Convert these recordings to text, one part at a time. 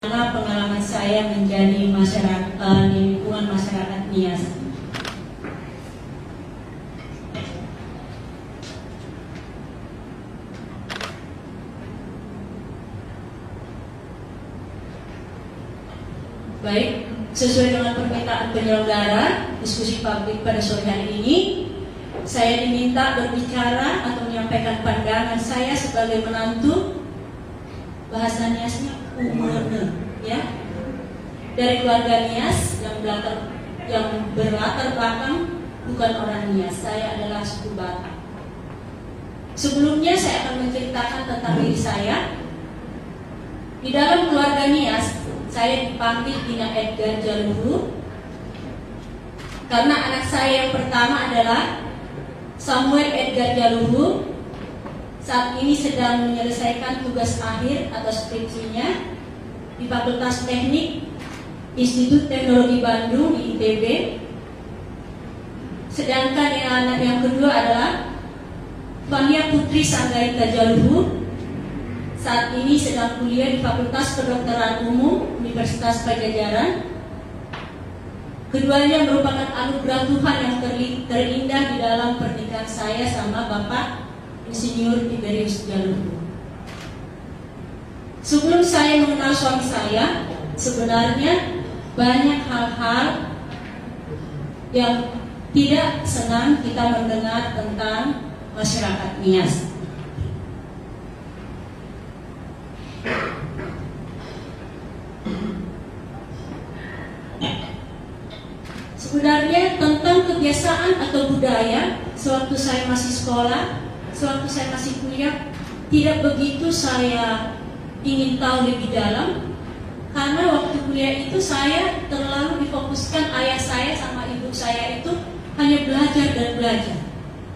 Pengalaman saya menjadi masyarakat di lingkungan masyarakat Nias. Baik, sesuai dengan permintaan penyelenggara diskusi publik pada sore hari ini, saya diminta berbicara atau menyampaikan pandangan saya sebagai menantu, bahasa Niasnya umurne, ya, dari keluarga Nias yang berlatar belakang bukan orang Nias. Saya adalah suku Batak. Sebelumnya saya akan menceritakan tentang diri saya. Di dalam keluarga Nias, saya dipanggil Dina Edgar Jaluhu karena anak saya yang pertama adalah Samuel Edgar Jaluhu. Saat ini sedang menyelesaikan tugas akhir atau skripsinya di Fakultas Teknik Institut Teknologi Bandung di ITB. Sedangkan anak yang kedua adalah Fania Putri Sanggaita Jaluhu. Saat ini sedang kuliah di Fakultas Kedokteran Umum Universitas Pajajaran. Keduanya merupakan anugerah Tuhan yang terindah di dalam pernikahan saya sama Bapak Insinyur Tiberius Jaluhu. Sebelum saya mengenal suami saya, sebenarnya banyak hal-hal yang tidak senang kita mendengar tentang masyarakat Nias. Sebenarnya tentang kebiasaan atau budaya sewaktu saya masih sekolah, sewaktu saya masih kuliah, tidak begitu saya ingin tahu lebih dalam, karena waktu kuliah itu saya terlalu difokuskan ayah saya sama ibu saya itu hanya belajar dan belajar.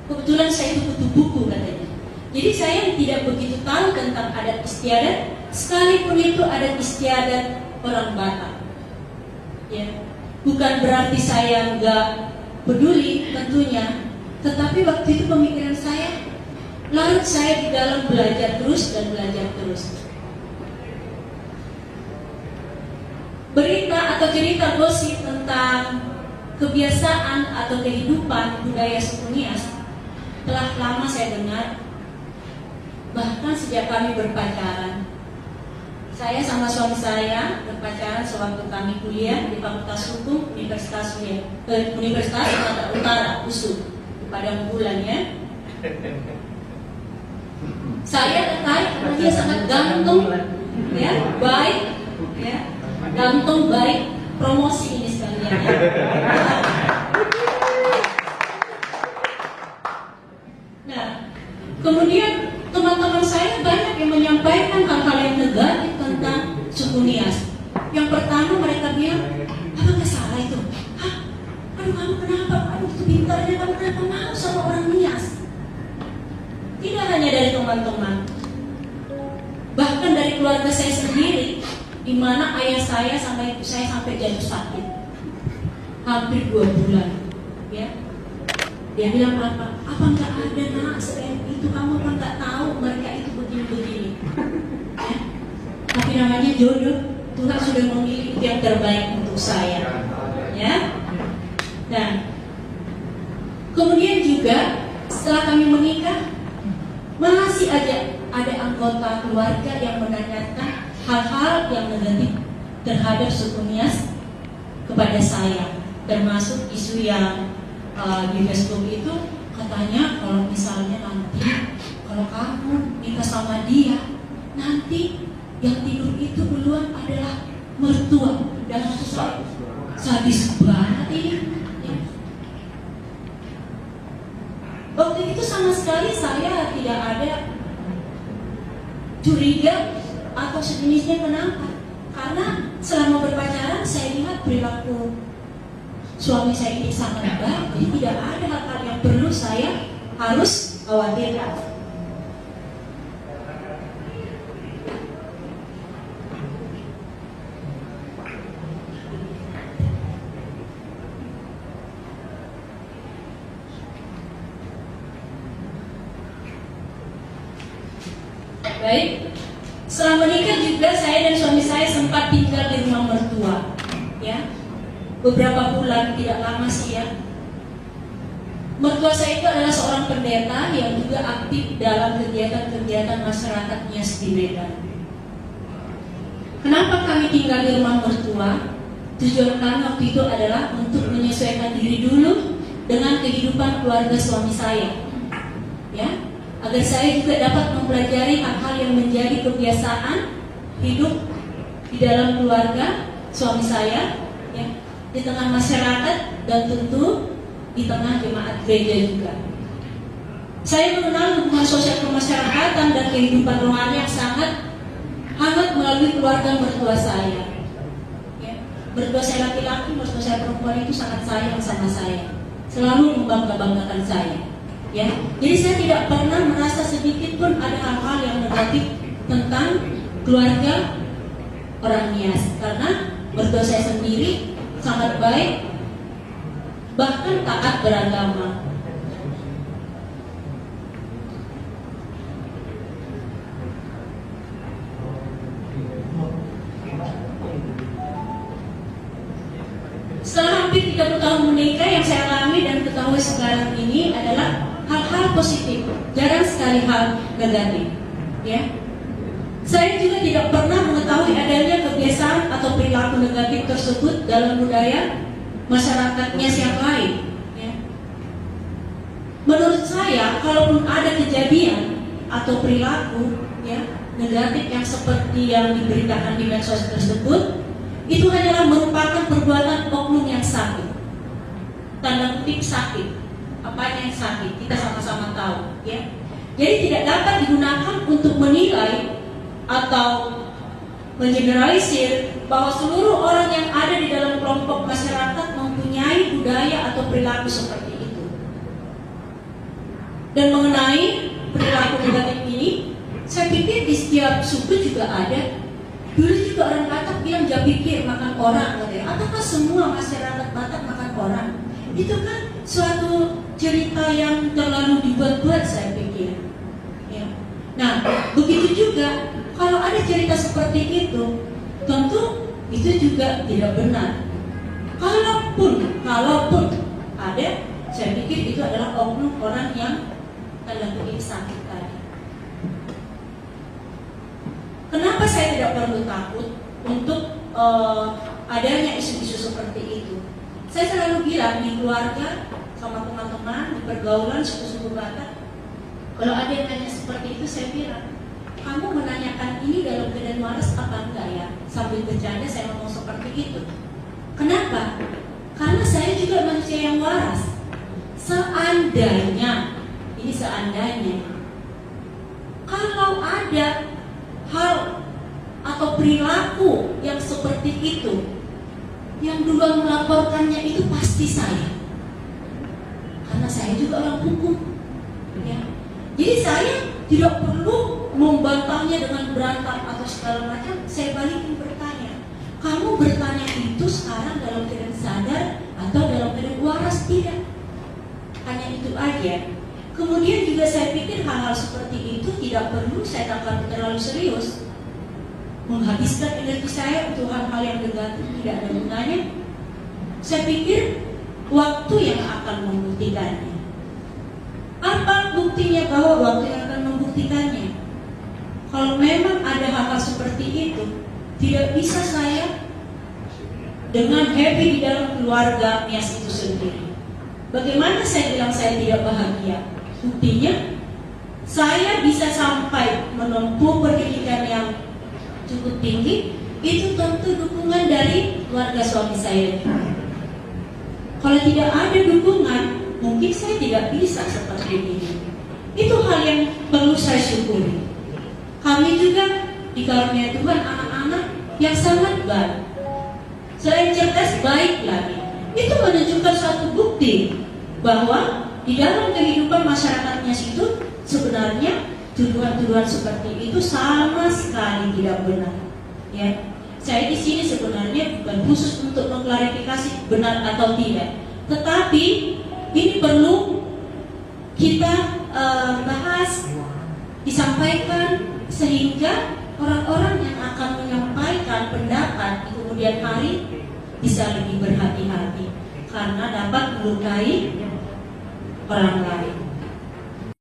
Kebetulan saya itu butuh buku katanya. Jadi saya tidak begitu tahu tentang adat istiadat, sekalipun itu adat istiadat orang Batak. Ya. Bukan berarti saya nggak peduli tentunya, tetapi waktu itu pemikiran saya larut saya di dalam belajar terus dan belajar terus. Berita atau cerita gosip tentang kebiasaan atau kehidupan budaya suku Nias telah lama saya dengar, bahkan sejak kami berpacaran. Saya sama suami saya berpacaran sewaktu kami kuliah di Fakultas Hukum Universitas Sumatera Utara, USU, di Padang Bulan, ya. Saya tertarik karena dia sangat ganteng, ya, baik, ya, ganteng, baik, promosi ini sekalian, ya. Nah, kemudian teman-teman saya banyak yang menyampaikan hal-hal yang negatif tentang suku Nias. Yang pertama mereka bilang, apa nggak salah itu? Hah? Aduh kamu kenapa? Aduh itu pintarnya, kamu kenapa mau sama orang Nias? Tidak hanya dari teman-teman, bahkan dari keluarga saya sendiri, di mana ayah saya sama ibu saya sampai jatuh sakit, hampir 2 bulan. Ya, dia bilang apa? Apa nggak ada nak selain itu, kamu apa nggak tahu mereka itu begini-begini? Ya. Tapi namanya jodoh, Tuhan sudah memilih yang terbaik untuk saya. Ya. Nah, kemudian juga setelah kami menikah, masih ada anggota keluarga yang menanyakan hal-hal yang negatif terhadap suku Nias kepada saya, termasuk isu yang di Facebook itu katanya kalau misalnya nanti kalau kamu nikah sama dia, nanti yang tidur itu duluan adalah mertua. Dan sadis banget ini. Ya. Waktu itu sama sekali saya tidak ada curiga atau sejenisnya. Kenapa? Karena selama berpacaran saya lihat perilaku suami saya ini sangat baik, jadi tidak ada hal-hal yang perlu saya harus khawatirkan. Baik, setelah menikah juga saya dan suami saya sempat beberapa bulan, tidak lama sih ya. Mertua saya itu adalah seorang pendeta yang juga aktif dalam kegiatan-kegiatan masyarakatnya di Medan. Kenapa kami tinggal di rumah mertua? Tujuan kami waktu itu adalah untuk menyesuaikan diri dulu dengan kehidupan keluarga suami saya, ya, agar saya juga dapat mempelajari hal-hal yang menjadi kebiasaan hidup di dalam keluarga suami saya, ya, di tengah masyarakat dan tentu di tengah jemaat gereja juga. Saya mengenal hubungan sosial kemasyarakatan dan kehidupan rohani yang sangat hangat melalui keluarga mertua saya. Ya, mertua saya laki-laki, mertua saya perempuan itu sangat sayang sama saya, selalu membangga-banggakan saya. Ya, jadi saya tidak pernah merasa sedikit pun ada hal-hal yang negatif tentang keluarga orang Nias, karena mertua saya sendiri sangat baik, bahkan taat beragama. Setelah hampir 30 tahun menikah, yang saya alami dan ketahui sekarang ini adalah hal-hal positif, jarang sekali hal negatif. Ya, saya juga tidak pernah mengetahui adanya kebiasaan atau perilaku negatif tersebut dalam budaya masyarakatnya yang lain. Ya. Menurut saya, kalaupun ada kejadian atau perilaku, ya, negatif yang seperti yang diberitakan di medsos tersebut, itu hanyalah merupakan perbuatan oknum yang sakit. Tanda kutip sakit. Apanya yang sakit? Kita sama-sama tahu. Ya. Jadi tidak dapat digunakan untuk menilai atau mengeneralisir bahwa seluruh orang yang ada di dalam kelompok masyarakat mempunyai budaya atau perilaku seperti itu. Dan mengenai perilaku negatif ini, saya pikir di setiap suku juga ada. Dulu juga orang Batak bilang jangan pikir makan orang, apakah semua masyarakat Batak makan orang? Itu kan suatu cerita yang terlalu dibuat-buat, saya pikir. Ya. Nah, begitu juga kalau ada cerita seperti itu, tentu itu juga tidak benar. Kalaupun ada, saya pikir itu adalah oknum orang yang tanda kutip sakit tadi. Kenapa saya tidak perlu takut untuk adanya isu-isu seperti itu? Saya selalu bilang di keluarga, sama teman-teman, di pergaulan suku-suku Batak, kalau ada yang tanya seperti itu, saya bilang, kamu menanyakan ini dalam keadaan waras apa enggak ya? Sambil bercanda saya ngomong seperti itu. Kenapa? Karena saya juga manusia yang waras. Seandainya, ini seandainya, kalau ada hal atau perilaku yang seperti itu, yang duluan melaporkannya itu pasti saya. Karena saya juga orang hukum. Ya. Jadi saya tidak perlu membantahnya dengan berantem atau segala macam. Saya balikin bertanya, kamu bertanya itu sekarang dalam keadaan sadar atau dalam keadaan waras? Tidak. Hanya itu aja. Kemudian juga saya pikir hal-hal seperti itu tidak perlu saya tangkap terlalu serius. Menghabiskan energi saya untuk hal-hal yang negatif tidak ada gunanya. Saya pikir waktu yang akan membuktikannya. Apa buktinya bahwa waktu yang akan membuktikannya? Kalau memang ada hal-hal seperti itu, tidak bisa saya dengan happy di dalam keluarga Nias itu sendiri. Bagaimana saya bilang saya tidak bahagia? Buktinya, saya bisa sampai menempuh pendidikan yang cukup tinggi, itu tentu dukungan dari keluarga suami saya. Kalau tidak ada dukungan, mungkin saya tidak bisa seperti ini. Itu hal yang perlu saya syukuri. Kami juga dikaruniai Tuhan anak-anak yang sangat baik. Selain cerdas, baik lagi. Itu menunjukkan suatu bukti bahwa di dalam kehidupan masyarakatnya itu sebenarnya tuduhan-tuduhan seperti itu sama sekali tidak benar. Ya, saya di sini sebenarnya bukan khusus untuk mengklarifikasi benar atau tidak, tetapi ini perlu kita bahas, disampaikan sehingga orang-orang yang akan menyampaikan pendapat di kemudian hari bisa lebih berhati-hati karena dapat melukai orang lain.